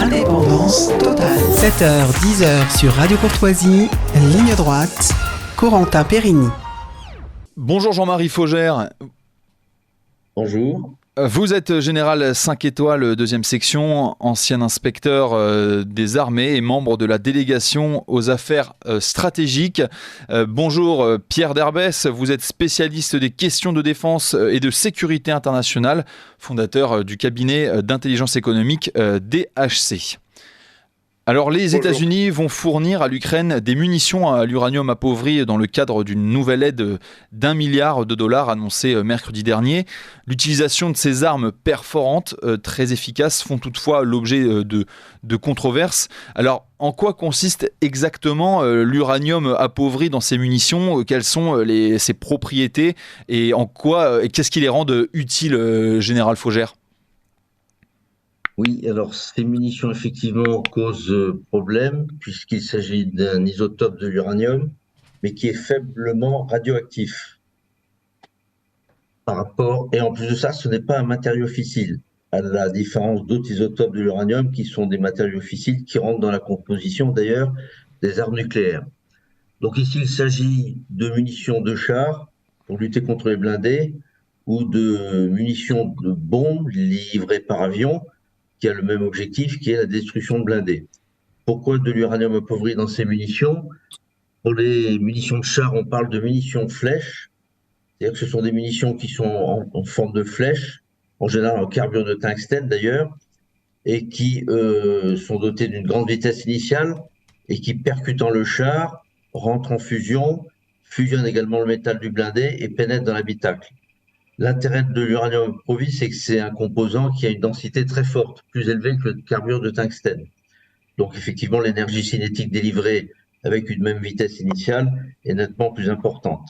Indépendance totale. 7h, 10h sur Radio Courtoisie, ligne droite, Corentin Périni. Bonjour Jean-Marie Faugère. Bonjour. Vous êtes général 5 étoiles, deuxième section, ancien inspecteur des armées et membre de la délégation aux affaires stratégiques. Bonjour Pierre Derbès, vous êtes spécialiste des questions de défense et de sécurité internationale, fondateur du cabinet d'intelligence économique DHC. Alors les États-Unis vont fournir à l'Ukraine des munitions à l'uranium appauvri dans le cadre d'une nouvelle aide d'$1 milliard annoncée mercredi dernier. L'utilisation de ces armes perforantes, très efficaces, font toutefois l'objet de controverses. Alors en quoi consiste exactement l'uranium appauvri dans ces munitions ? Quelles sont ses propriétés et qu'est-ce qui les rend utiles, général Faugère ? Oui, alors ces munitions effectivement causent problème puisqu'il s'agit d'un isotope de l'uranium, mais qui est faiblement radioactif. Et en plus de ça, ce n'est pas un matériau fissile, à la différence d'autres isotopes de l'uranium qui sont des matériaux fissiles qui rentrent dans la composition d'ailleurs des armes nucléaires. Donc ici, il s'agit de munitions de char pour lutter contre les blindés ou de munitions de bombes livrées par avion, qui a le même objectif, qui est la destruction de blindés. Pourquoi de l'uranium appauvri dans ces munitions ? Pour les munitions de char, on parle de munitions flèches, c'est-à-dire que ce sont des munitions qui sont en forme de flèche, en général en carbure de tungstène d'ailleurs, et qui sont dotées d'une grande vitesse initiale, et qui, percutant le char, rentrent en fusion, fusionnent également le métal du blindé et pénètrent dans l'habitacle. L'intérêt de l'uranium appauvri, c'est que c'est un composant qui a une densité très forte, plus élevée que le carbure de tungstène. Donc effectivement, l'énergie cinétique délivrée avec une même vitesse initiale est nettement plus importante.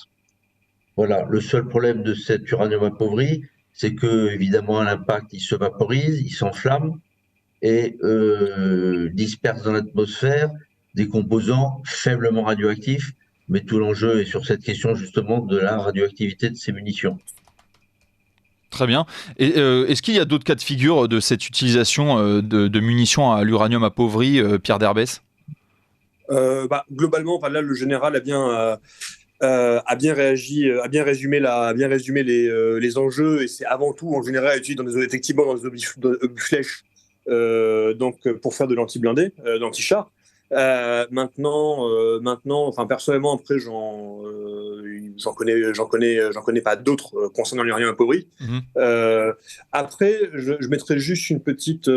Voilà, le seul problème de cet uranium appauvri, c'est que évidemment à l'impact, il se vaporise, il s'enflamme et disperse dans l'atmosphère des composants faiblement radioactifs. Mais tout l'enjeu est sur cette question justement de la radioactivité de ces munitions. Très bien. Et est-ce qu'il y a d'autres cas de figure de cette utilisation de munitions à l'uranium appauvri, Pierre Derbès ? Globalement, là, le général a bien réagi, a bien résumé les enjeux, et c'est avant tout en général utilisé effectivement dans des obus flèches, donc pour faire de l'anti-blindé, d'anti-char. Maintenant, personnellement, après, j'en connais pas d'autres concernant l'uranium appauvri. Après, je mettrais juste une petite.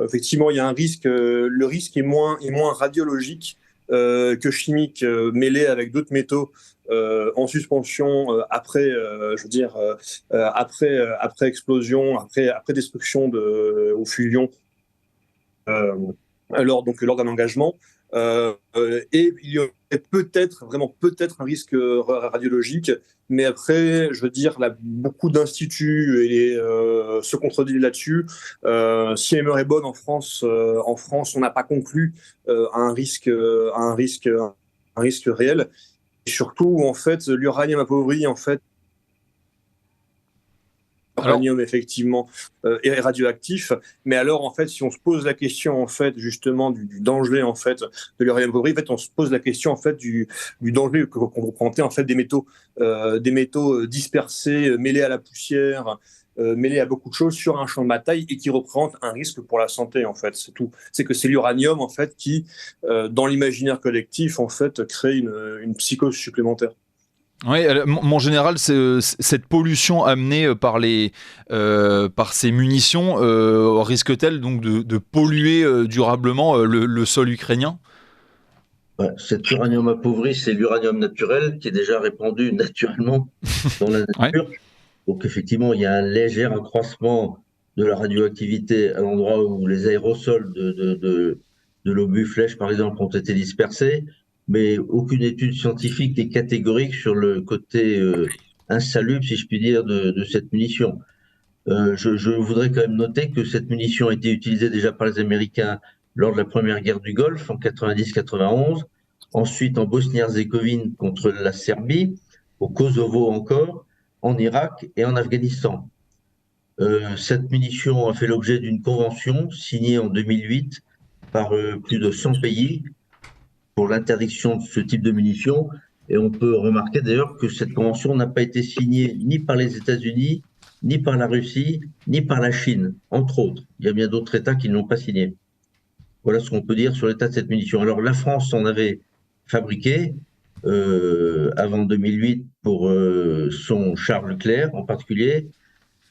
Effectivement, il y a un risque. Le risque est moins radiologique que chimique, mêlé avec d'autres métaux en suspension après explosion, après destruction ou fusion. Lors d'un engagement, et il y aurait peut-être un risque radiologique, mais après, je veux dire, là, beaucoup d'instituts se contredisent là-dessus. Si la mémoire est bonne, en France, on n'a pas conclu à un risque réel. Et surtout, en fait, l'uranium appauvri, en fait, l'uranium effectivement est radioactif, mais alors en fait, si on se pose la question en fait justement du danger en fait de l'uranium appauvri, en fait, on se pose la question en fait du danger qu'on représentait en fait des métaux dispersés, mêlés à la poussière, mêlés à beaucoup de choses sur un champ de bataille, et qui représentent un risque pour la santé en fait. C'est tout. C'est que c'est l'uranium en fait qui, dans l'imaginaire collectif en fait, crée une psychose supplémentaire. Oui, mon général, cette pollution amenée par ces munitions risque-t-elle donc de polluer durablement le sol ukrainien ? Cet uranium appauvri, c'est l'uranium naturel qui est déjà répandu naturellement dans la nature. Ouais. Donc effectivement, il y a un léger accroissement de la radioactivité à l'endroit où les aérosols de l'obus flèche, par exemple, ont été dispersés. Mais aucune étude scientifique n'est catégorique sur le côté insalubre, si je puis dire, de cette munition. Je voudrais quand même noter que cette munition a été utilisée déjà par les Américains lors de la première guerre du Golfe en 90-91, ensuite en Bosnie-Herzégovine contre la Serbie, au Kosovo encore, en Irak et en Afghanistan. Cette munition a fait l'objet d'une convention signée en 2008 par plus de 100 pays pour l'interdiction de ce type de munitions. Et on peut remarquer d'ailleurs que cette convention n'a pas été signée ni par les États-Unis, ni par la Russie, ni par la Chine, entre autres. Il y a bien d'autres États qui ne l'ont pas signée. Voilà ce qu'on peut dire sur l'état de cette munition. Alors la France en avait fabriqué avant 2008 pour son char Leclerc en particulier,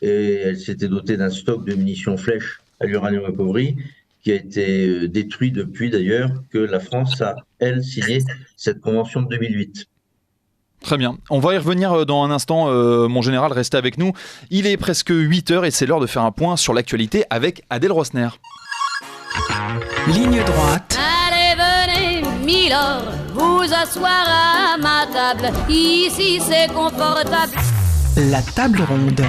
et elle s'était dotée d'un stock de munitions flèches à l'uranium appauvri qui a été détruit depuis d'ailleurs que la France a, elle, signé cette convention de 2008. Très bien. On va y revenir dans un instant, mon général, restez avec nous. Il est presque 8h et c'est l'heure de faire un point sur l'actualité avec Adèle Rosner. Ligne droite. Allez, venez, Milord, vous asseoir à ma table. Ici, c'est confortable. La table ronde.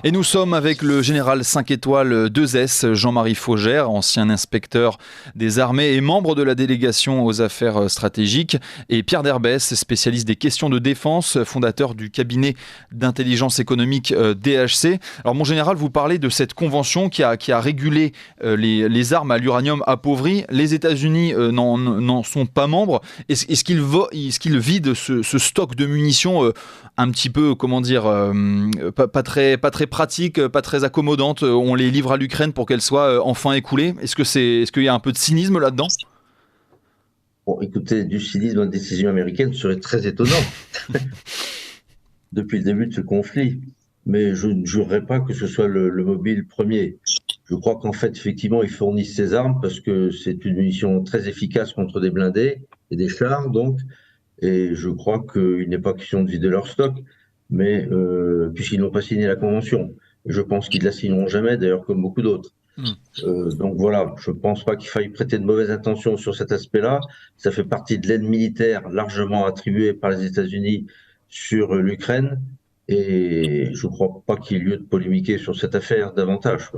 Et nous sommes avec le général 5 étoiles 2S, Jean-Marie Faugère, ancien inspecteur des armées et membre de la délégation aux affaires stratégiques, et Pierre Derbès, spécialiste des questions de défense, fondateur du cabinet d'intelligence économique DHC. Alors mon général, vous parlez de cette convention qui a régulé les armes à l'uranium appauvri. Les États-Unis n'en sont pas membres. Est-ce qu'ils vident ce stock de munitions un petit peu, comment dire, pas très pratique, pas très accommodante, on les livre à l'Ukraine pour qu'elles soient enfin écoulées. Est-ce qu'il y a un peu de cynisme là-dedans ? Bon, écoutez, du cynisme dans la décision américaine serait très étonnant depuis le début de ce conflit. Mais je ne jurerais pas que ce soit le mobile premier. Je crois qu'en fait, effectivement, ils fournissent ces armes parce que c'est une munition très efficace contre des blindés et des chars, donc. Et je crois qu'il n'est pas question de vider leur stock, mais puisqu'ils n'ont pas signé la convention. Je pense qu'ils ne la signeront jamais, d'ailleurs, comme beaucoup d'autres. Donc voilà, je ne pense pas qu'il faille prêter de mauvaises intentions sur cet aspect-là. Ça fait partie de l'aide militaire largement attribuée par les États-Unis sur l'Ukraine, et je ne crois pas qu'il y ait lieu de polémiquer sur cette affaire davantage.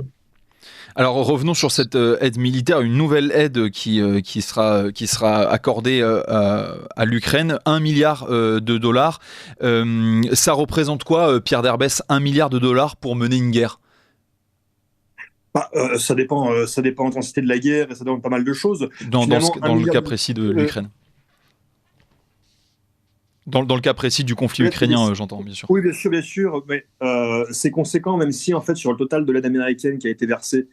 Alors revenons sur cette aide militaire, une nouvelle aide qui sera accordée à l'Ukraine, 1 milliard de dollars. Ça représente quoi, Pierre Derbès, 1 milliard de dollars pour mener une guerre ? Ça dépend de l'intensité de la guerre et ça dépend de pas mal de choses. Dans le cas précis de l'Ukraine. Dans le cas précis du conflit ukrainien, j'entends, bien sûr. Oui, bien sûr, mais c'est conséquent, même si, en fait, sur le total de l'aide américaine qui a été versée,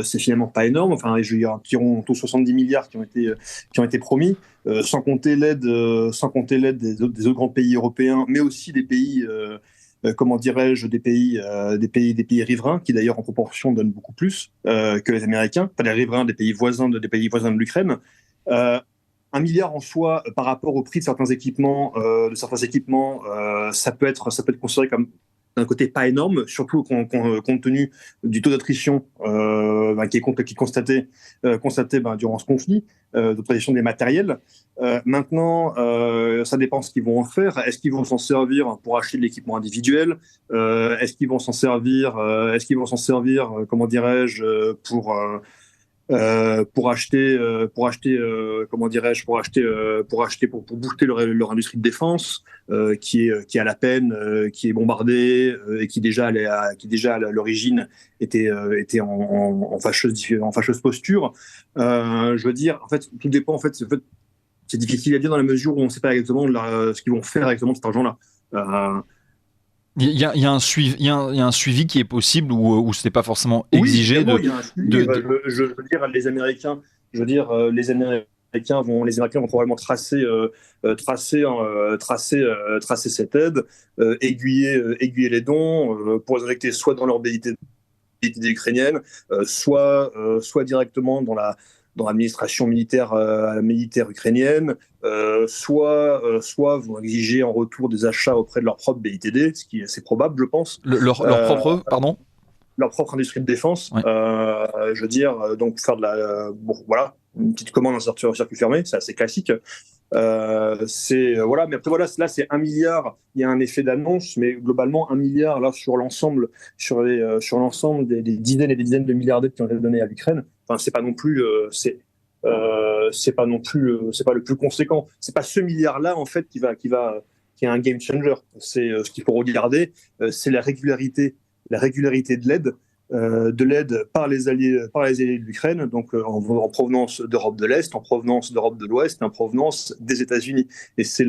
c'est finalement pas énorme. Enfin, il y a environ 70 milliards qui ont été promis, sans compter l'aide des autres grands pays européens, mais aussi des pays, des pays riverains, qui d'ailleurs en proportion donnent beaucoup plus que les Américains, pas les riverains des pays voisins de l'Ukraine. 1 milliard en soi, par rapport au prix de certains équipements, ça peut être considéré comme d'un côté pas énorme, surtout compte tenu du taux d'attrition qui est constaté durant ce conflit, d'attrition des matériels. Maintenant, ça dépend ce qu'ils vont en faire. Est-ce qu'ils vont s'en servir pour acheter de l'équipement individuel ? Est-ce qu'ils vont s'en servir, comment dirais-je, pour booster leur industrie de défense qui est à la peine, qui est bombardée et qui déjà à l'origine était en fâcheuse posture. Je veux dire, en fait, tout dépend. En fait, c'est difficile à dire dans la mesure où on ne sait pas exactement ce qu'ils vont faire exactement de cet argent-là. Il y a un suivi qui est possible ou ce n'est pas forcément exigé. Oui, il y a un suivi. Je veux dire, les Américains vont probablement tracer cette aide, aiguiller les dons pour les injecter soit dans leur BITD ukrainienne, soit directement dans l'administration militaire ukrainienne, soit vont exiger en retour des achats auprès de leur propre BITD, ce qui est assez probable, je pense. Leur propre industrie de défense. Ouais. Je veux dire, donc faire une petite commande en circuit fermé, c'est assez classique. Mais après là c'est 1 milliard, il y a un effet d'annonce, mais globalement 1 milliard là sur l'ensemble des dizaines et des dizaines de milliards d'aides qui ont été données à l'Ukraine. Enfin, c'est pas non plus c'est pas le plus conséquent. C'est pas ce milliard là en fait qui est un game changer. C'est ce qu'il faut regarder, c'est la régularité la régularité de l'aide par les alliés de l'Ukraine, donc en provenance d'Europe de l'Est, en provenance d'Europe de l'Ouest, en provenance des États-Unis. Et c'est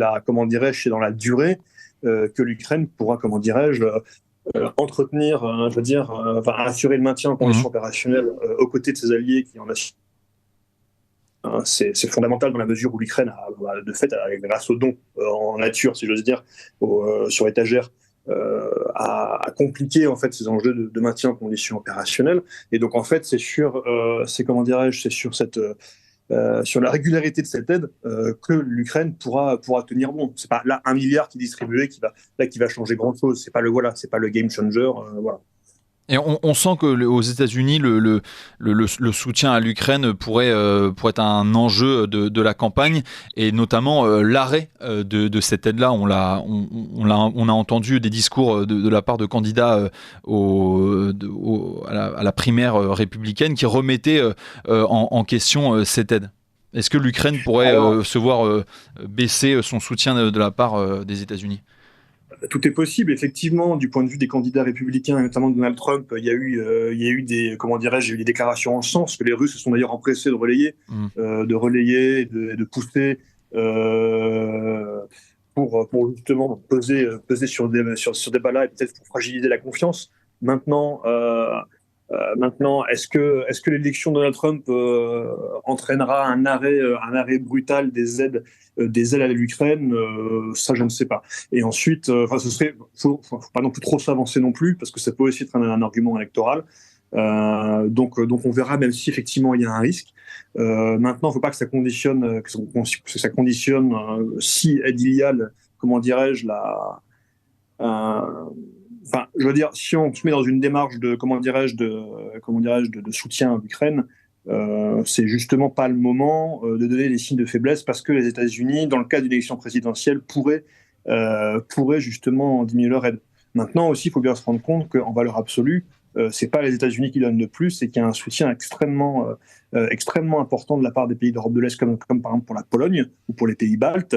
c'est dans la durée que l'Ukraine pourra, entretenir, assurer le maintien en conditions opérationnelles aux côtés de ses alliés qui en assurent. C'est fondamental dans la mesure où l'Ukraine a, de fait, grâce aux dons en nature, si j'ose dire, sur étagère, à compliquer en fait ces enjeux de maintien en conditions opérationnelles. Et donc en fait, c'est sur sur la régularité de cette aide que l'Ukraine pourra tenir bon. C'est pas là 1 milliard qui est distribué qui va changer grand chose. C'est pas le game changer. Voilà. Et on sent que aux États-Unis, le soutien à l'Ukraine pourrait être un enjeu de la campagne, et notamment l'arrêt de cette aide-là. On a entendu des discours de la part de candidats à la primaire républicaine qui remettaient en question cette aide. Est-ce que l'Ukraine pourrait se voir baisser son soutien de la part des États-Unis ? Tout est possible, effectivement, du point de vue des candidats républicains, notamment Donald Trump. Il y a eu des déclarations en ce sens que les Russes se sont d'ailleurs empressés de relayer, de pousser pour justement peser sur ce débat-là et peut-être pour fragiliser la confiance. Maintenant, est-ce que l'élection de Donald Trump entraînera un arrêt brutal des aides à l'Ukraine? Ça, je ne sais pas. Et ensuite, faut pas non plus trop s'avancer non plus, parce que ça peut aussi être un argument électoral. Donc on verra, même si effectivement il y a un risque. Maintenant, il ne faut pas que ça conditionne, si aide il y a, je veux dire, si on se met dans une démarche de soutien à l'Ukraine, c'est justement pas le moment de donner des signes de faiblesse, parce que les États-Unis, dans le cas d'une élection présidentielle, pourraient justement diminuer leur aide. Maintenant aussi, il faut bien se rendre compte qu'en valeur absolue, c'est pas les États-Unis qui donnent le plus, c'est qu'il y a un soutien extrêmement important de la part des pays d'Europe de l'Est, comme par exemple pour la Pologne ou pour les pays baltes,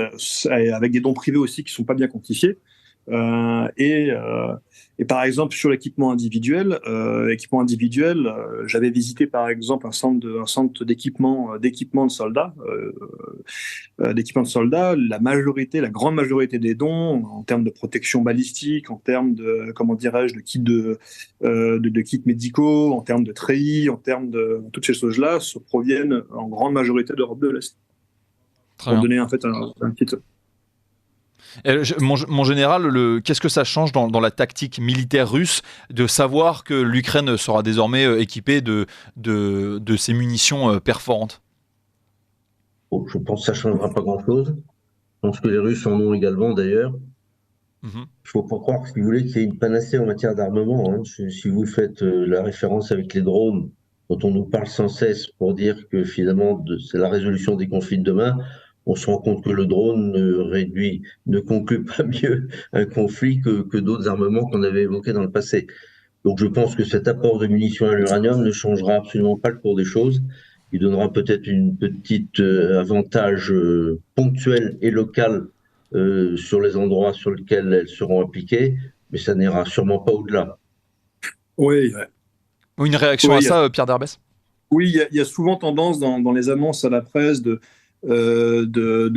avec des dons privés aussi qui sont pas bien quantifiés. Et par exemple sur l'équipement individuel, j'avais visité par exemple un centre d'équipement de soldats. La grande majorité des dons en termes de protection balistique, en termes de de kits médicaux, en termes de treillis, en termes de toutes ces choses-là, proviennent en grande majorité d'Europe de l'Est. Pour donner en fait un kit. Mon général, qu'est-ce que ça change dans la tactique militaire russe de savoir que l'Ukraine sera désormais équipée de ces munitions perforantes? Bon, je pense que ça ne changera pas grand-chose. Je pense que les Russes en ont également d'ailleurs. Il ne faut pas croire, si vous voulez, qu'il y ait une panacée en matière d'armement. Hein. Si vous faites la référence avec les drones, dont on nous parle sans cesse pour dire que finalement c'est la résolution des conflits de demain, on se rend compte que le drone ne conclut pas mieux un conflit que d'autres armements qu'on avait évoqués dans le passé. Donc je pense que cet apport de munitions à l'uranium ne changera absolument pas le cours des choses. Il donnera peut-être une petite avantage ponctuel et local sur les endroits sur lesquels elles seront appliquées, mais ça n'ira sûrement pas au-delà. Oui. Une réaction à ça, Pierre Derbès? Oui, il y a souvent tendance dans les annonces à la presse de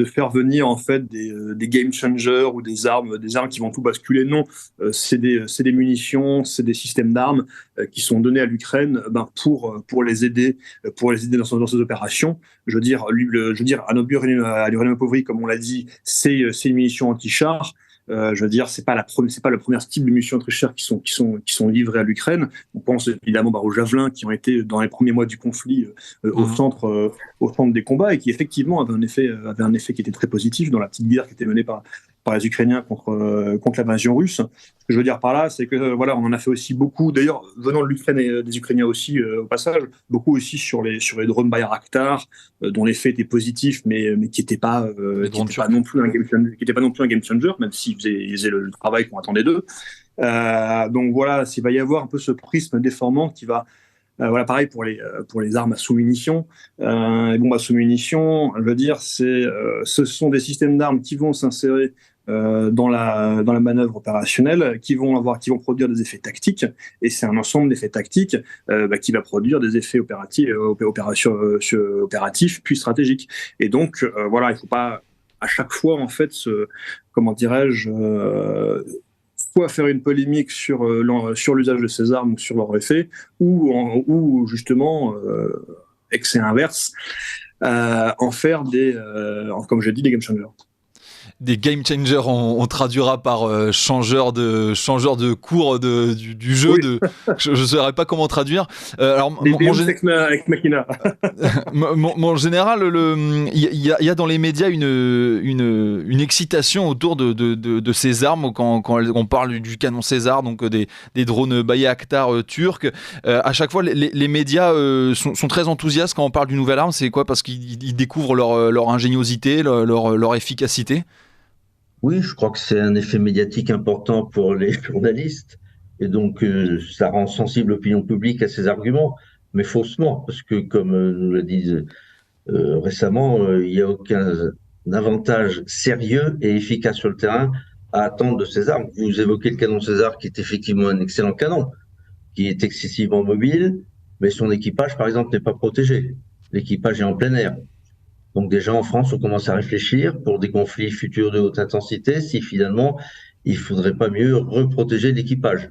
faire venir en fait des game changers ou des armes qui vont tout basculer. Non, c'est des munitions, c'est des systèmes d'armes qui sont donnés à l'Ukraine pour les aider dans ces opérations. Je veux dire à l'uranium appauvri, comme on l'a dit, c'est une munition anti-char. Je veux dire, c'est pas le premier type de munitions anti-char qui sont livrées à l'Ukraine. On pense évidemment aux javelins qui ont été dans les premiers mois du conflit au centre des combats, et qui effectivement avaient un effet qui était très positif dans la petite guerre qui était menée par les Ukrainiens contre l'invasion russe. Ce que je veux dire par là, c'est que voilà, on en a fait aussi beaucoup, d'ailleurs venant de l'Ukraine et des Ukrainiens aussi au passage, beaucoup aussi sur les drones Bayraktar, dont l'effet était positif, mais qui n'était pas non plus un game changer, même s'ils faisaient le travail qu'on attendait d'eux. Donc voilà, s'il va y avoir un peu ce prisme déformant qui va voilà, pareil pour les armes à sous-munitions. Les bombes à sous-munitions, je veux dire, ce sont des systèmes d'armes qui vont s'insérer dans la manœuvre opérationnelle qui vont produire des effets tactiques, et c'est un ensemble d'effets tactiques qui va produire des effets opératifs puis stratégiques. Et donc voilà, il faut pas à chaque fois en fait soit faire une polémique sur l'usage de ces armes ou sur leur effet, ou justement excès inverse, en faire comme je dis, des game changers. Des game changers, on traduira par changeur de cours du jeu. Oui. Je ne saurais pas comment traduire. Alors, avec Machina. En général, il y a dans les médias une excitation autour de ces armes quand on parle du canon César, donc des drones Bayraktar turcs. À chaque fois, les médias sont très enthousiastes quand on parle d'une nouvelle arme. C'est quoi ? Parce qu'ils découvrent leur ingéniosité, leur efficacité. Oui, je crois que c'est un effet médiatique important pour les journalistes, et donc ça rend sensible l'opinion publique à ces arguments, mais faussement, parce que comme nous le disent récemment, il n'y a aucun avantage sérieux et efficace sur le terrain à attendre de ces armes. Vous évoquez le canon César, qui est effectivement un excellent canon, qui est excessivement mobile, mais son équipage, par exemple, n'est pas protégé. L'équipage est en plein air. Donc déjà en France, on commence à réfléchir pour des conflits futurs de haute intensité, si finalement il faudrait pas mieux reprotéger l'équipage.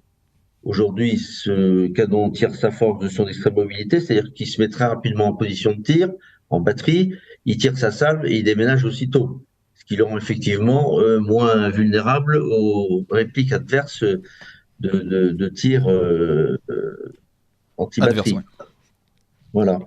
Aujourd'hui, ce canon tire sa force de son extrême mobilité, c'est-à-dire qu'il se met très rapidement en position de tir, en batterie, il tire sa salve et il déménage aussitôt, ce qui le rend effectivement moins vulnérable aux répliques adverses de tir anti-batterie. Ouais. Voilà.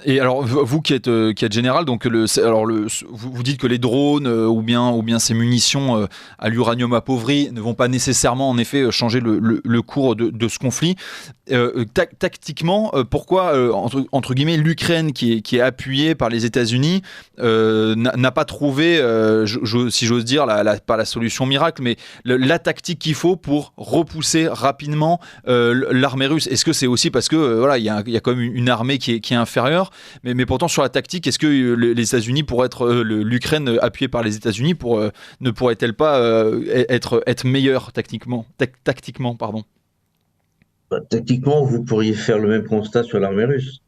Et alors vous qui êtes général, donc vous dites que les drones ou bien ces munitions à l'uranium appauvri ne vont pas nécessairement en effet changer le cours de ce conflit. Tactiquement, pourquoi entre guillemets l'Ukraine qui est appuyée par les États-Unis n'a pas trouvé, si j'ose dire, pas la solution miracle, mais la tactique qu'il faut pour repousser rapidement l'armée russe? Est-ce que c'est aussi parce que voilà, il y a quand même une armée qui est inférieure, mais pourtant sur la tactique, est-ce que les États-Unis pourraient être l'Ukraine appuyée par les États-Unis ne pourrait-elle pas être meilleure tactiquement, pardon? Tactiquement, vous pourriez faire le même constat sur l'armée russe.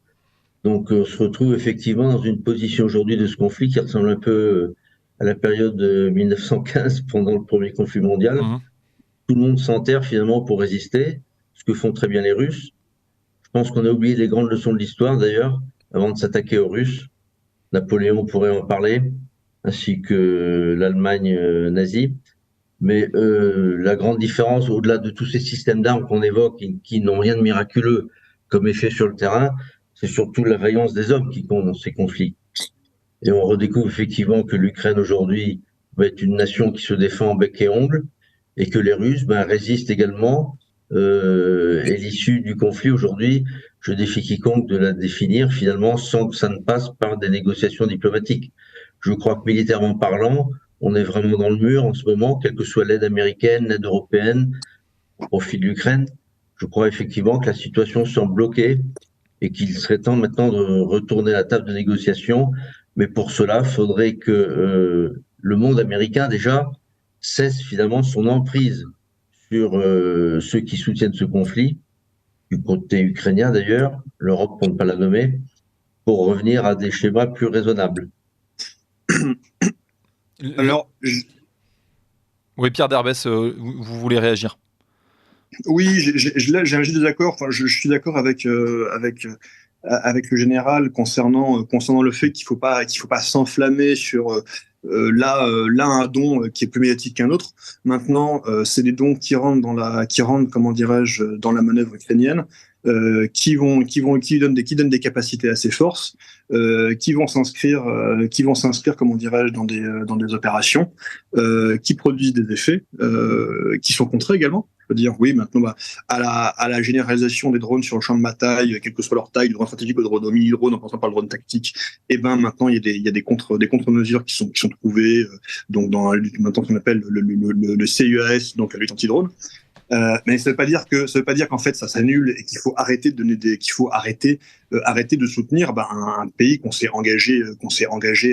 Donc, on se retrouve effectivement dans une position aujourd'hui de ce conflit qui ressemble un peu à la période de 1915 pendant le premier conflit mondial. Mmh. Tout le monde s'enterre finalement pour résister, ce que font très bien les Russes. Je pense qu'on a oublié les grandes leçons de l'histoire d'ailleurs, avant de s'attaquer aux Russes. Napoléon pourrait en parler, ainsi que l'Allemagne nazie. Mais la grande différence, au-delà de tous ces systèmes d'armes qu'on évoque, qui n'ont rien de miraculeux comme effet sur le terrain, c'est surtout la vaillance des hommes qui compte dans ces conflits. Et on redécouvre effectivement que l'Ukraine aujourd'hui va être une nation qui se défend en bec et ongle, et que les Russes résistent également. Et l'issue du conflit aujourd'hui, je défie quiconque de la définir finalement sans que ça ne passe par des négociations diplomatiques. Je crois que militairement parlant, on est vraiment dans le mur en ce moment, quelle que soit l'aide américaine, l'aide européenne, au profit de l'Ukraine. Je crois effectivement que la situation semble bloquée et qu'il serait temps maintenant de retourner à la table de négociation. Mais pour cela, il faudrait que le monde américain déjà cesse finalement son emprise sur ceux qui soutiennent ce conflit, du côté ukrainien d'ailleurs, l'Europe pour ne pas la nommer, pour revenir à des schémas plus raisonnables. Alors, oui, Pierre Derbès, vous voulez réagir? Oui, j'ai un juste désaccord. Enfin, je suis d'accord avec le général concernant le fait qu'il faut pas s'enflammer sur là un don qui est plus médiatique qu'un autre. Maintenant, c'est des dons qui rentrent comment dirais-je, dans la manœuvre ukrainienne. Qui donnent des capacités à ces forces, qui vont s'inscrire, comment dirais-je, dans des opérations, qui produisent des effets, qui sont contrés également. Je veux dire, oui, maintenant, à la généralisation des drones sur le champ de bataille, quelle que soit leur taille, du drone stratégique au drone au mini-drone, en passant par le drone tactique, maintenant, il y a des contre-mesures qui sont trouvées, donc dans maintenant ce qu'on appelle le CUAS, donc la lutte anti-drone. Mais ça veut pas dire qu'en fait ça s'annule et qu'il faut arrêter de donner arrêter de soutenir un pays qu'on s'est engagé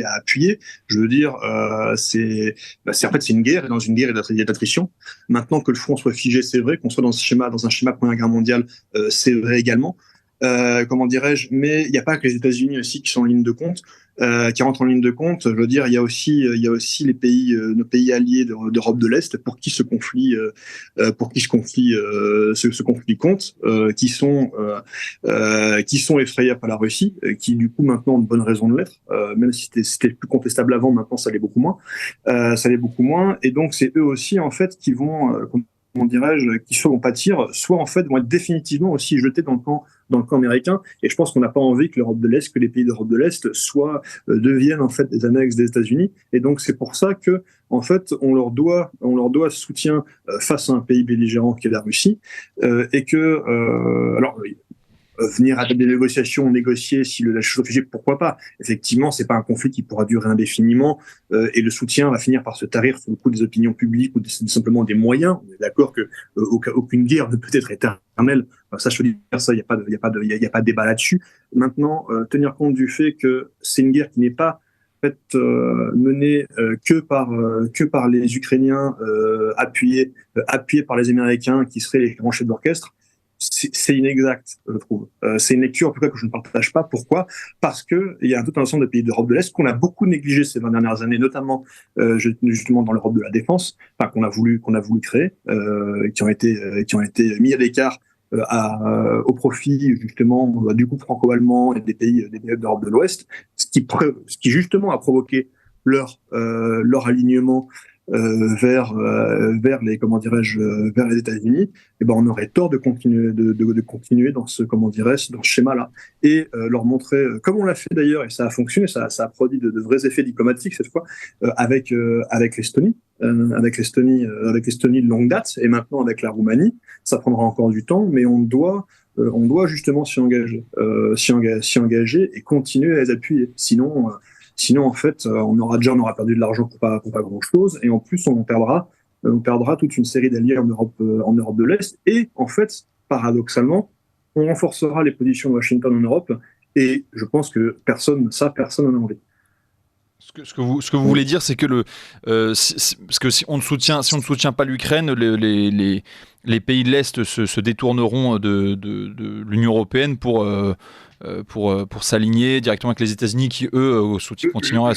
à appuyer. Je veux dire, c'est en fait c'est une guerre, et dans une guerre il y a d'attrition. Maintenant que le front soit figé, c'est vrai, qu'on soit dans un schéma Première Guerre mondiale, c'est vrai également. Comment dirais-je, mais il n'y a pas que les États-Unis aussi qui sont en ligne de compte, qui rentrent en ligne de compte. Je veux dire, il y a aussi les pays, nos pays alliés d'Europe de l'Est pour qui ce conflit compte, qui sont effrayés par la Russie, qui du coup maintenant ont de bonnes raisons de l'être, même si c'était plus contestable avant, maintenant ça l'est beaucoup moins. Et donc c'est eux aussi en fait qui vont comment dirais-je, qui soit vont pâtir, soit en fait vont être définitivement aussi jetés dans le camp américain. Et je pense qu'on n'a pas envie que l'Europe de l'Est, que les pays d'Europe de l'Est deviennent en fait des annexes des États-Unis. Et donc c'est pour ça que en fait on leur doit ce soutien face à un pays belligérant qui est la Russie, et que venir à des négociations, négocier si la chose est figée, pourquoi pas. Effectivement, c'est pas un conflit qui pourra durer indéfiniment, et le soutien va finir par se tarir sous le coup des opinions publiques ou simplement des moyens. On est d'accord que aucune guerre ne peut être éternelle. Ça, je veux dire, ça, il y a pas de débat là-dessus. Maintenant, tenir compte du fait que c'est une guerre qui n'est pas menée que par les Ukrainiens, appuyés par les Américains qui seraient les grands chefs d'orchestre. C'est inexact, je trouve. C'est une lecture, en tout cas, que je ne partage pas. Pourquoi ? Parce que il y a tout un ensemble de pays d'Europe de l'Est qu'on a beaucoup négligé ces 20 dernières années, notamment justement dans l'Europe de la défense, qu'on a voulu créer, qui ont été mis à l'écart au profit justement du groupe franco-allemand et des pays d'Europe de l'Ouest, ce qui justement a provoqué leur alignement vers les États-Unis. Et on aurait tort de continuer dans ce schéma-là, et leur montrer, comme on l'a fait d'ailleurs, et ça a fonctionné, ça a produit de vrais effets diplomatiques cette fois, avec l'Estonie, avec l'Estonie de longue date, et maintenant avec la Roumanie. Ça prendra encore du temps, mais on doit justement s'y engager et continuer à les appuyer. Sinon, en fait, on aura perdu de l'argent pour pas grand-chose, et en plus, on perdra toute une série d'alliés en Europe de l'Est, et en fait, paradoxalement, on renforcera les positions de Washington en Europe, et je pense que personne n'en a envie. Ce que vous voulez dire, c'est que parce que si on ne soutient pas l'Ukraine, les pays de l'Est se détourneront de l'Union européenne pour s'aligner directement avec les États-Unis, qui eux continueront à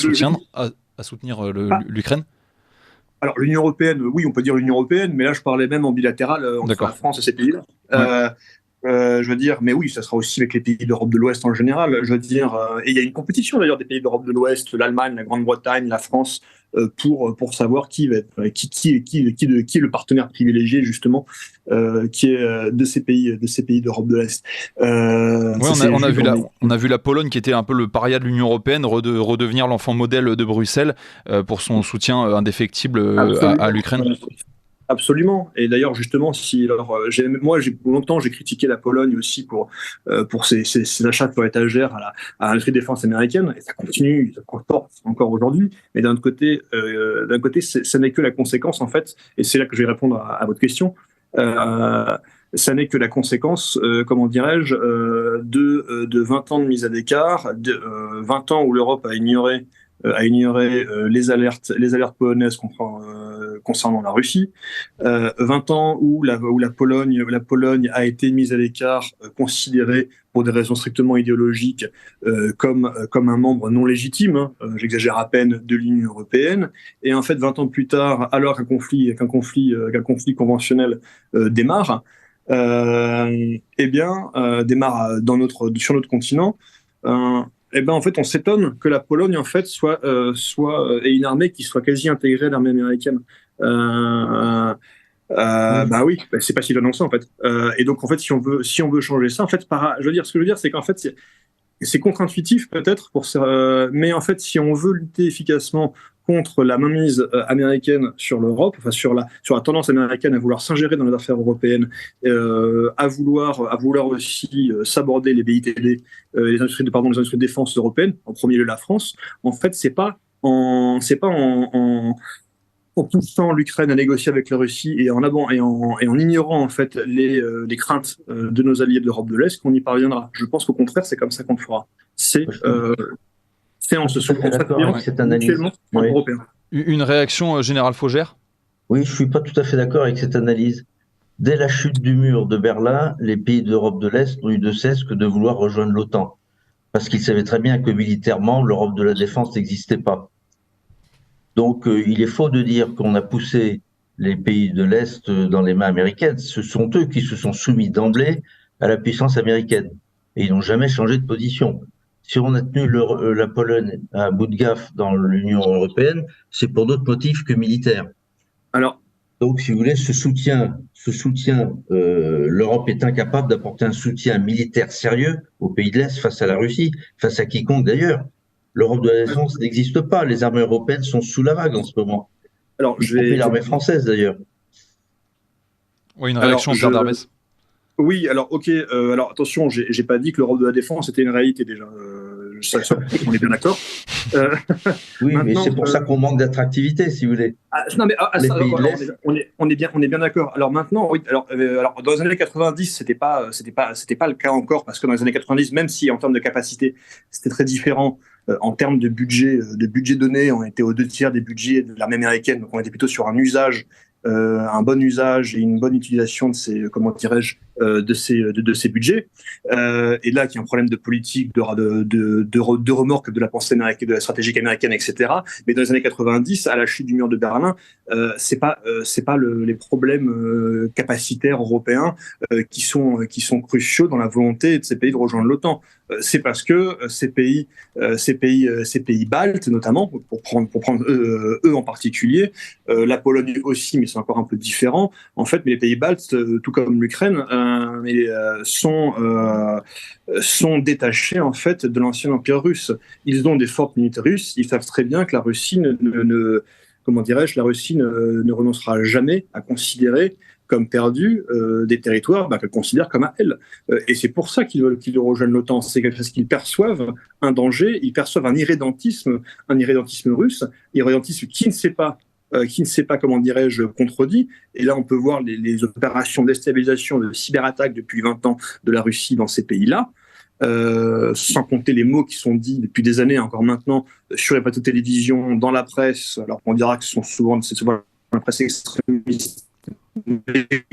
soutenir l'Ukraine. Alors l'Union européenne, oui, on peut dire l'Union européenne, mais là je parlais même en bilatéral entre la France et ces pays-là. Ouais. Je veux dire, mais oui, ça sera aussi avec les pays d'Europe de l'Ouest en général. Je veux dire, et il y a une compétition d'ailleurs des pays d'Europe de l'Ouest, l'Allemagne, la Grande-Bretagne, la France, pour savoir qui est le partenaire privilégié justement, qui est de ces pays d'Europe de l'Est. On a vu la Pologne, qui était un peu le paria de l'Union européenne, redevenir l'enfant modèle de Bruxelles pour son soutien indéfectible à l'Ukraine. Absolument. Et d'ailleurs, justement, longtemps, j'ai critiqué la Pologne aussi pour ses achats sur étagère à l'industrie de défense américaine, et ça continue, ça comporte encore aujourd'hui. Mais d'un côté, ça n'est que la conséquence, en fait, et c'est là que je vais répondre à votre question. Ça n'est que la conséquence, de 20 ans de mise à l'écart, de 20 ans où l'Europe a ignoré les alertes polonaises concernant la Russie, 20 ans où la Pologne a été mise à l'écart, considérée pour des raisons strictement idéologiques comme un membre non légitime, j'exagère à peine, de l'Union européenne. Et en fait, 20 ans plus tard, alors qu'un conflit conventionnel démarre, démarre sur notre continent. En fait, on s'étonne que la Pologne, en fait, ait une armée qui soit quasi intégrée à l'armée américaine. Oui, c'est pas si étonnant que ça, en fait. Et donc, en fait, si on veut changer ça, en fait, ce que je veux dire, c'est qu'en fait, c'est contre-intuitif peut-être, mais en fait, si on veut lutter efficacement contre la mainmise américaine sur l'Europe, enfin sur la tendance américaine à vouloir s'ingérer dans les affaires européennes, à vouloir aussi s'aborder les BITD, les industries de défense européennes, en premier lieu la France. En fait, c'est pas en en poussant l'Ukraine à négocier avec la Russie et en ignorant en fait les craintes de nos alliés de l'Europe de l'Est qu'on y parviendra. Je pense qu'au contraire, c'est comme ça qu'on le fera. C'est en se d'accord avec cette analyse. mutuellement entre Européens. Une réaction, Général Faugère? Oui, je ne suis pas tout à fait d'accord avec cette analyse. Dès la chute du mur de Berlin, les pays d'Europe de l'Est n'ont eu de cesse que de vouloir rejoindre l'OTAN, parce qu'ils savaient très bien que militairement, l'Europe de la défense n'existait pas. Donc, il est faux de dire qu'on a poussé les pays de l'Est dans les mains américaines. Ce sont eux qui se sont soumis d'emblée à la puissance américaine. Et ils n'ont jamais changé de position. Si on a tenu la Pologne à bout de gaffe dans l'Union européenne, c'est pour d'autres motifs que militaires. Alors, donc, si vous voulez, ce soutien, l'Europe est incapable d'apporter un soutien militaire sérieux aux pays de l'Est face à la Russie, face à quiconque d'ailleurs. L'Europe de la défense n'existe pas. Les armées européennes sont sous la vague en ce moment. Alors, l'armée française d'ailleurs. Oui, une réaction, Pierre Darbès. Oui, alors ok. Alors attention, j'ai pas dit que l'Europe de la défense était une réalité déjà. On est bien d'accord. Oui, mais c'est pour ça qu'on manque d'attractivité, si vous voulez. Non, mais on est bien d'accord. Alors maintenant, oui. Alors dans les années 90, c'était pas le cas encore, parce que dans les années 90, même si en termes de capacité, c'était très différent. En termes de budget donné, on était aux 2/3 des budgets de l'armée américaine, donc on était plutôt sur un usage, un bon usage et une bonne utilisation de ces, comment dirais-je, de ces budgets. Et là, il y a un problème de politique, de remorque de la pensée américaine, de la stratégie américaine, etc. Mais dans les années 90, à la chute du mur de Berlin, c'est pas les problèmes capacitaires européens qui sont cruciaux dans la volonté de ces pays de rejoindre l'OTAN. C'est parce que ces pays baltes, notamment, pour prendre eux en particulier, la Pologne aussi, mais c'est encore un peu différent. En fait, mais les pays baltes, tout comme l'Ukraine, sont détachés en fait de l'ancien empire russe. Ils ont des fortes unités russes. Ils savent très bien que la Russie ne renoncera jamais à considérer comme perdu des territoires qu'elle considère comme à elle. Et c'est pour ça qu'ils rejoignent l'OTAN. C'est parce qu'ils perçoivent un danger, ils perçoivent un irrédentisme russe, irrédentisme qui ne s'est pas, comment dirais-je, contredit. Et là, on peut voir les opérations de déstabilisation, de cyberattaques depuis 20 ans de la Russie dans ces pays-là. Sans compter les mots qui sont dits depuis des années, encore maintenant, sur les plateaux de télévision, dans la presse, alors qu'on dira que c'est souvent la presse extrémiste.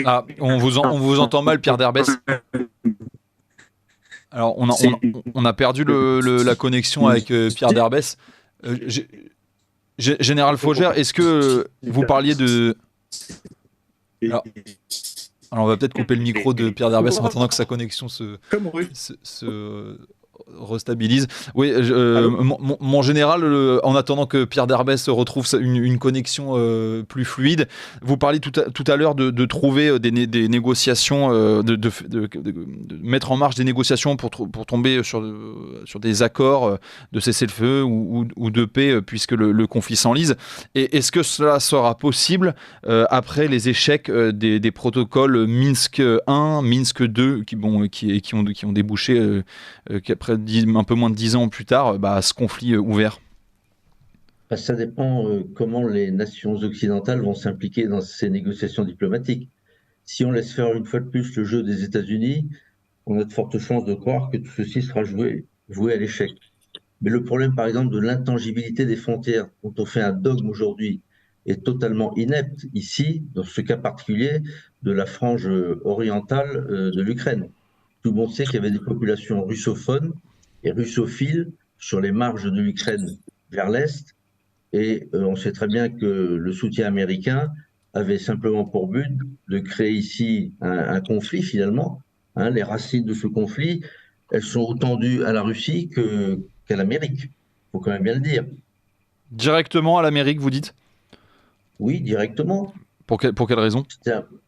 Ah, on vous entend mal, Pierre Darbès. Alors, on a perdu la connexion avec Pierre Darbès. Général Faugère, est-ce que vous parliez de... Alors, on va peut-être couper le micro de Pierre Darbès en attendant que sa connexion se restabilise. Oui, mon général, en attendant que Pierre Darbès retrouve une connexion plus fluide, vous parliez tout à l'heure de trouver des négociations, de mettre en marche des négociations pour tomber sur des accords de cessez-le-feu ou de paix, puisque le conflit s'enlise. Et est-ce que cela sera possible après les échecs des protocoles Minsk 1, Minsk 2, qui ont débouché qu'après un peu moins de 10 ans plus tard, à ce conflit ouvert? Ça dépend comment les nations occidentales vont s'impliquer dans ces négociations diplomatiques. Si on laisse faire une fois de plus le jeu des États-Unis, on a de fortes chances de croire que tout ceci sera voué à l'échec. Mais le problème, par exemple, de l'intangibilité des frontières, dont on fait un dogme aujourd'hui, est totalement inepte ici, dans ce cas particulier de la frange orientale de l'Ukraine. Tout le monde sait qu'il y avait des populations russophones et russophiles sur les marges de l'Ukraine vers l'Est. Et on sait très bien que le soutien américain avait simplement pour but de créer ici un conflit finalement. Les racines de ce conflit, elles sont autant dues à la Russie qu'à l'Amérique. Il faut quand même bien le dire. Directement à l'Amérique, vous dites? Oui, directement. Pour quelle raison?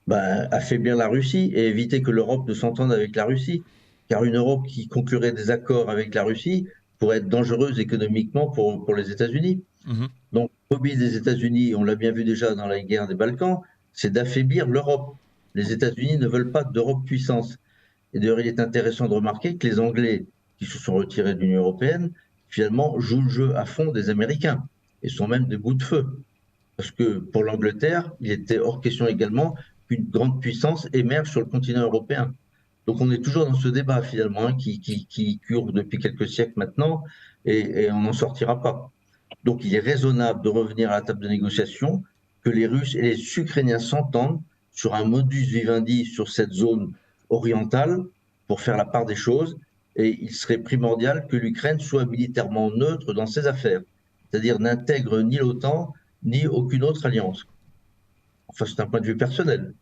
Affaiblir la Russie et éviter que l'Europe ne s'entende avec la Russie. Car une Europe qui conclurait des accords avec la Russie pourrait être dangereuse économiquement pour les États-Unis. Donc, le but des États-Unis, on l'a bien vu déjà dans la guerre des Balkans, c'est d'affaiblir l'Europe. Les États-Unis ne veulent pas d'Europe puissance. Et d'ailleurs, il est intéressant de remarquer que les Anglais, qui se sont retirés de l'Union européenne, finalement jouent le jeu à fond des Américains et sont même des bouts de feu. Parce que pour l'Angleterre, il était hors question également qu'une grande puissance émerge sur le continent européen. Donc on est toujours dans ce débat finalement, hein, qui court depuis quelques siècles maintenant, et on n'en sortira pas. Donc il est raisonnable de revenir à la table de négociation, que les Russes et les Ukrainiens s'entendent sur un modus vivendi sur cette zone orientale pour faire la part des choses, et il serait primordial que l'Ukraine soit militairement neutre dans ses affaires, c'est-à-dire n'intègre ni l'OTAN ni aucune autre alliance. Enfin, c'est un point de vue personnel,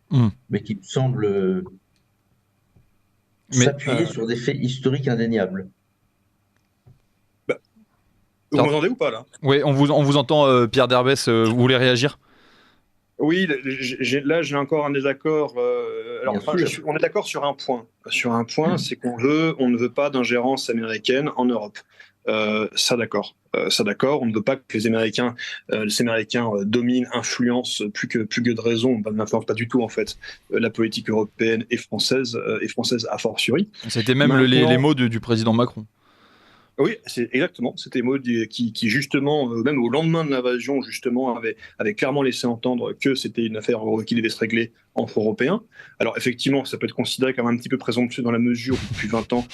mais qui me semble s'appuyer sur des faits historiques indéniables. Vous m'entendez ou pas là? Oui, on vous entend, Pierre Derbès, vous voulez réagir? Oui, là j'ai encore un désaccord. On est d'accord sur un point. C'est qu'on ne veut pas d'ingérence américaine en Europe. Ça d'accord. On ne veut pas que les Américains dominent, influencent plus que de raison, n'influencent pas du tout en fait la politique européenne et française a fortiori. C'était même les mots du président Macron. Oui, c'est exactement. C'était Maud qui justement, même au lendemain de l'invasion, justement, avait clairement laissé entendre que c'était une affaire qui devait se régler entre Européens. Alors effectivement, ça peut être considéré comme un petit peu présomptueux dans la mesure où depuis 20 ans,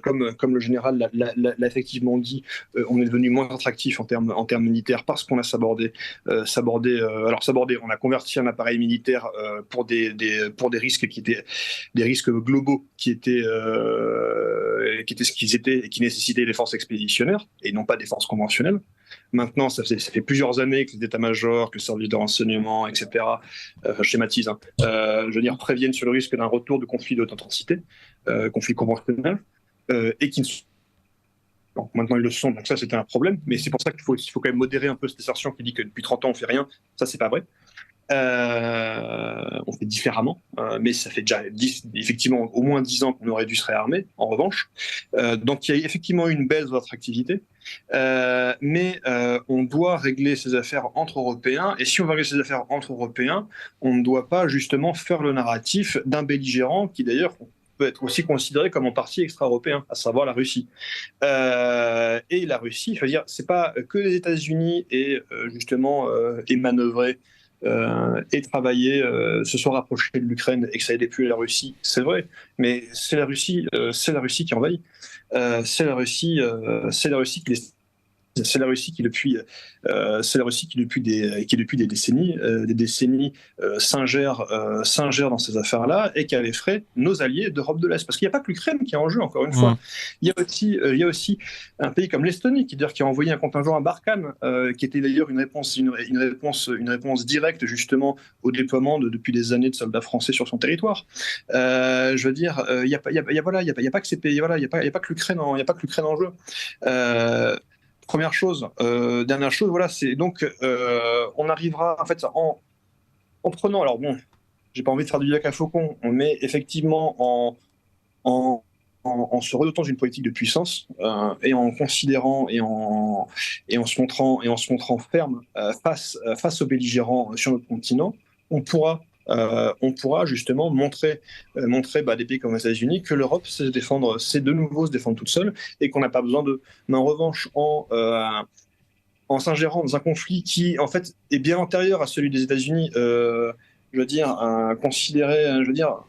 comme le général l'a effectivement dit, on est devenu moins attractif en termes militaires parce qu'on a sabordé. On a converti un appareil militaire pour des risques qui étaient des risques globaux qui étaient ce qu'ils étaient et qui nécessitaient des forces expéditionnaires et non pas des forces conventionnelles. Maintenant, ça fait plusieurs années que les états-majors, que le service de renseignement, etc., je schématise, préviennent sur le risque d'un retour de conflit de haute intensité, conflit conventionnel, et qui ne sont... Bon, maintenant ils le sont, donc ça c'était un problème, mais c'est pour ça qu'il faut quand même modérer un peu cette assertion qui dit que depuis 30 ans on fait rien. Ça c'est pas vrai. On fait différemment, mais ça fait déjà effectivement au moins 10 ans qu'on aurait dû se réarmer, en revanche. Donc il y a effectivement une baisse de l'attractivité, mais on doit régler ces affaires entre Européens, et si on va régler ces affaires entre Européens, on ne doit pas justement faire le narratif d'un belligérant qui d'ailleurs peut être aussi considéré comme en partie extra-européen, à savoir la Russie. Et la Russie, je veux dire, c'est pas que les États-Unis et manœuvrer et travailler, se sont rapprochés de l'Ukraine et que ça aidait plus la Russie, c'est vrai, mais c'est la Russie qui envahit. C'est la Russie qui depuis des décennies s'ingère dans ces affaires-là et qui a les frais nos alliés d'Europe de l'Est. Parce qu'il n'y a pas que l'Ukraine qui est en jeu, encore une fois. Il y a aussi un pays comme l'Estonie qui a envoyé un contingent à Barkhane, qui était d'ailleurs une réponse directe justement au déploiement depuis des années de soldats français sur son territoire. Il n'y a pas que ces pays, il n'y a pas que l'Ukraine en jeu. Première chose, dernière chose, voilà, c'est donc on arrivera en fait en prenant, alors bon, j'ai pas envie de faire du lac à faucon, mais effectivement en se redotant d'une politique de puissance et en considérant et en se montrant ferme face aux belligérants sur notre continent, on pourra justement montrer des pays comme les États-Unis que l'Europe sait de nouveau se défendre toute seule et qu'on n'a pas besoin d'eux. Mais en revanche, en s'ingérant dans un conflit qui en fait est bien antérieur à celui des États-Unis,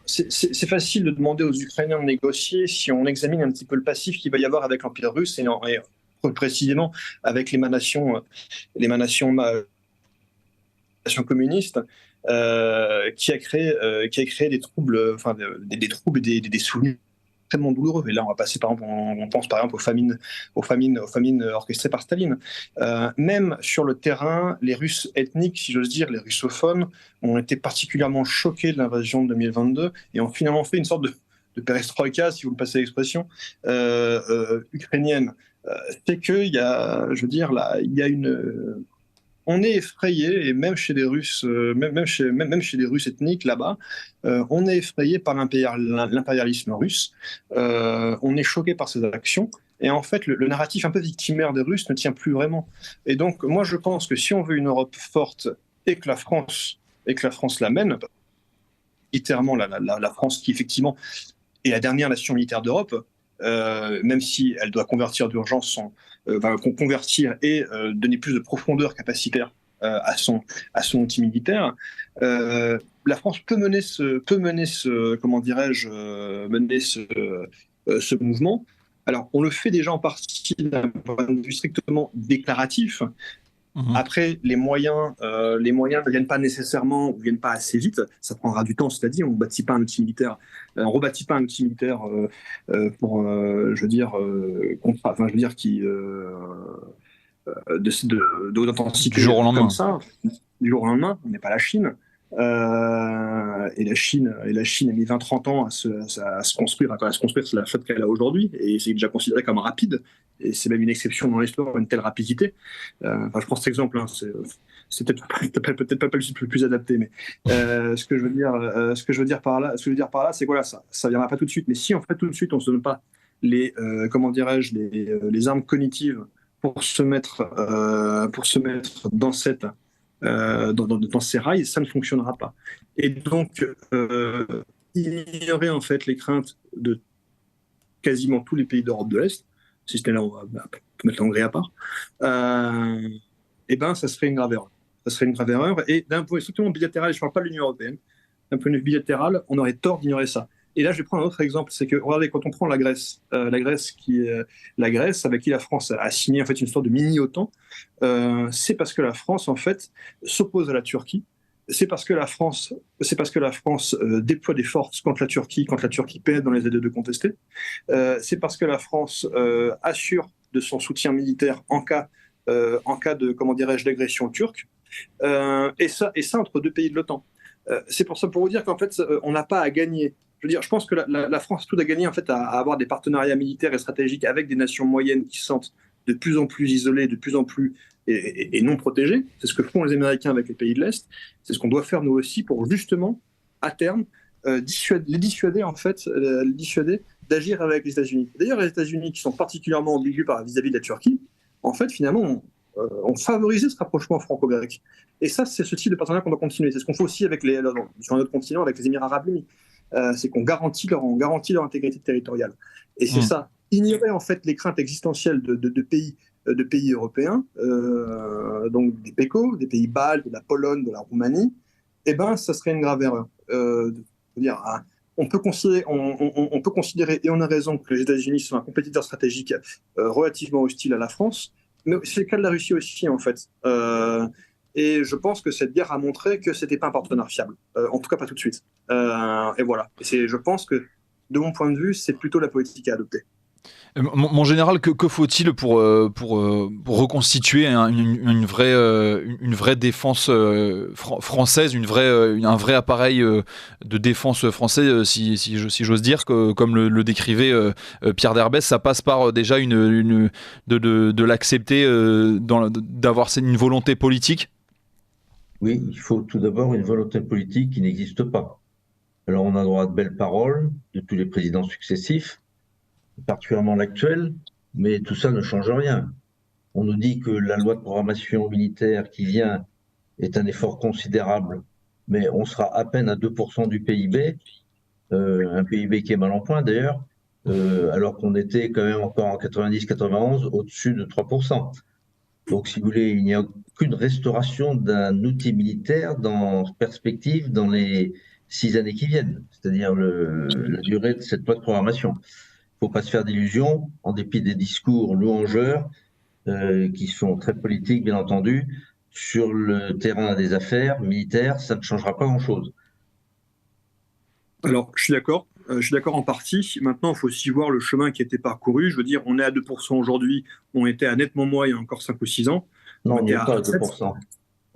c'est facile de demander aux Ukrainiens de négocier si on examine un petit peu le passif qu'il va y avoir avec l'Empire russe et précisément avec l'émanation communiste. Qui a créé des troubles, des troubles et des souvenirs extrêmement douloureux. Et là, on va passer on pense par exemple aux famines orchestrées par Staline. Même sur le terrain, les Russes ethniques, si j'ose dire, les russophones, ont été particulièrement choqués de l'invasion de 2022 et ont finalement fait une sorte de perestroïka, si vous me passez l'expression, ukrainienne. C'est qu'il y a, on est effrayé, et même chez les Russes, même chez les Russes ethniques là-bas, on est effrayé par l'impérialisme russe. On est choqué par ces actions. Et en fait, le narratif un peu victimaire des Russes ne tient plus vraiment. Et donc, moi, je pense que si on veut une Europe forte et que la France la mène, littéralement la France qui effectivement est la dernière nation militaire d'Europe, même si elle doit convertir d'urgence va convertir et donner plus de profondeur capacitaire à son outil militaire. La France peut mener comment dirais-je, mener ce mouvement. Alors, on le fait déjà en partie d'un point de vue strictement déclaratif. Après, les moyens ne viennent pas nécessairement, ne viennent pas assez vite. Ça prendra du temps, c'est-à-dire, on ne rebâtit pas un outil militaire pour, qui de haute intensité du jour au lendemain. Comme ça, du jour au lendemain. On n'est pas la Chine. Et la Chine a mis 20-30 ans à se construire, c'est la flotte qu'elle a aujourd'hui, et c'est déjà considéré comme rapide, et c'est même une exception dans l'histoire, une telle rapidité. Je prends cet exemple, hein, c'est peut-être pas le plus adapté, mais ce que je veux dire par là, c'est que voilà, ça viendra pas tout de suite, mais si en fait tout de suite on se donne pas les armes cognitives pour se mettre dans dans ces rails, ça ne fonctionnera pas. Et donc, ignorer en fait les craintes de quasiment tous les pays d'Europe de l'Est, si c'était là, on va mettre l'Hongrie à part, ça serait une grave erreur. Et d'un point de vue strictement bilatéral, je ne parle pas de l'Union européenne, d'un point de vue bilatéral, on aurait tort d'ignorer ça. Et là, je vais prendre un autre exemple, c'est que, regardez, quand on prend la Grèce avec qui la France a signé en fait une sorte de mini-OTAN, c'est parce que la France en fait s'oppose à la Turquie. C'est parce que la France déploie des forces contre la Turquie pénètre dans les ZE2 contestés. C'est parce que la France assure de son soutien militaire en cas de, comment dirais-je, d'agression turque. Et ça entre deux pays de l'OTAN. C'est pour ça, pour vous dire qu'en fait, on n'a pas à gagner. Je veux dire, je pense que la France a tout à gagner en fait à avoir des partenariats militaires et stratégiques avec des nations moyennes qui se sentent de plus en plus isolées, de plus en plus et non protégées. C'est ce que font les Américains avec les pays de l'Est. C'est ce qu'on doit faire nous aussi pour justement, à terme, les dissuader d'agir avec les États-Unis. D'ailleurs, les États-Unis qui sont particulièrement ambigus vis-à-vis de la Turquie, en fait, finalement, ont favorisé ce rapprochement franco-grec. Et ça, c'est ce type de partenariat qu'on doit continuer. C'est ce qu'on fait aussi sur notre continent avec les Émirats arabes unis. C'est qu'on garantit leur intégrité territoriale. Et c'est ça. Ignorer en fait les craintes existentielles de pays européens, donc des PECO, des pays baltes, de la Pologne, de la Roumanie, ça serait une grave erreur. On peut considérer, et on a raison, que les États-Unis sont un compétiteur stratégique relativement hostile à la France, mais c'est le cas de la Russie aussi, en fait. Et je pense que cette guerre a montré que ce n'était pas un partenaire fiable. En tout cas, pas tout de suite. Et voilà. Et je pense que, de mon point de vue, c'est plutôt la politique à adopter. Mon général, que faut-il pour reconstituer une vraie défense française, un vrai appareil de défense français, si j'ose dire, comme le décrivait Pierre Derbès, ça passe par déjà de l'accepter, d'avoir une volonté politique. Oui, il faut tout d'abord une volonté politique qui n'existe pas. Alors on a droit à de belles paroles de tous les présidents successifs, particulièrement l'actuel, mais tout ça ne change rien. On nous dit que la loi de programmation militaire qui vient est un effort considérable, mais on sera à peine à 2% du PIB, un PIB qui est mal en point d'ailleurs, alors qu'on était quand même encore en 90-91 au-dessus de 3%. Donc si vous voulez, il n'y a aucune restauration d'un outil militaire dans perspective dans les 6 années qui viennent, c'est-à-dire la durée de cette loi de programmation. Il ne faut pas se faire d'illusions, en dépit des discours louangeurs, qui sont très politiques, bien entendu, sur le terrain des affaires militaires, ça ne changera pas grand-chose. Alors, je suis d'accord en partie. Maintenant, il faut aussi voir le chemin qui a été parcouru. Je veux dire, on est à 2% aujourd'hui, on était à nettement moins il y a encore 5 ou 6 ans. Non, on n'est pas à 2%.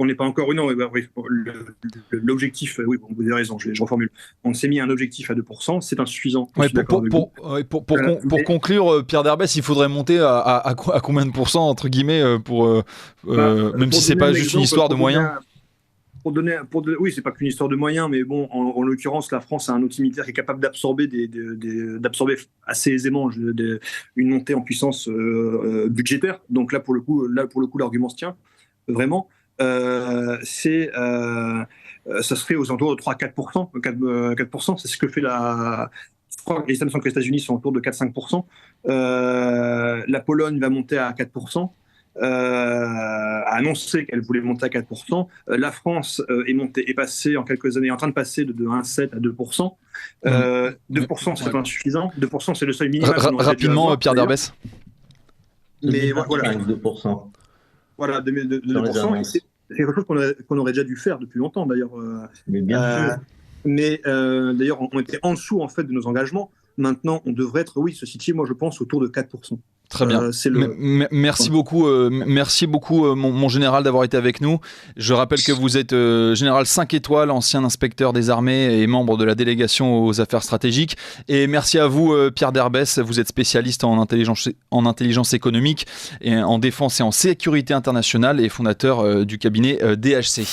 On n'est pas encore... Non, l'objectif... Oui, bon, vous avez raison, je reformule. On s'est mis un objectif à 2%, c'est insuffisant. Pour conclure, Pierre Derbès, il faudrait monter à combien de pourcents, entre guillemets, même si ce n'est pas juste une histoire de moyens oui, c'est pas qu'une histoire de moyens, mais bon, en l'occurrence, la France a un outil militaire qui est capable d'absorber d'absorber assez aisément une montée en puissance budgétaire. Donc là, pour le coup, l'argument se tient vraiment. Ça serait aux alentours de 3-4%. 4%, c'est ce que fait crois que il me semble que les États-Unis sont autour de 4-5%. La Pologne va monter à 4%. A annoncé qu'elle voulait monter à 4%. La France est passée en quelques années, en train de passer de 1,7 à 2%. 2%, c'est insuffisant. 2%, c'est le seuil minimal. Rapidement, Pierre Derbès. Mais voilà. 2%. Voilà, de 2%. C'est quelque chose qu'on aurait déjà dû faire depuis longtemps, d'ailleurs. Mais bien sûr. Mais d'ailleurs, on était en dessous, en fait, de nos engagements. Maintenant, on devrait être, ceci-ci, moi, je pense, autour de 4%. Très bien. Merci beaucoup, mon général, d'avoir été avec nous. Je rappelle que vous êtes général 5 étoiles, ancien inspecteur des armées et membre de la délégation aux affaires stratégiques. Et merci à vous, Pierre Derbès. Vous êtes spécialiste en intelligence économique, et en défense et en sécurité internationale et fondateur du cabinet DHC.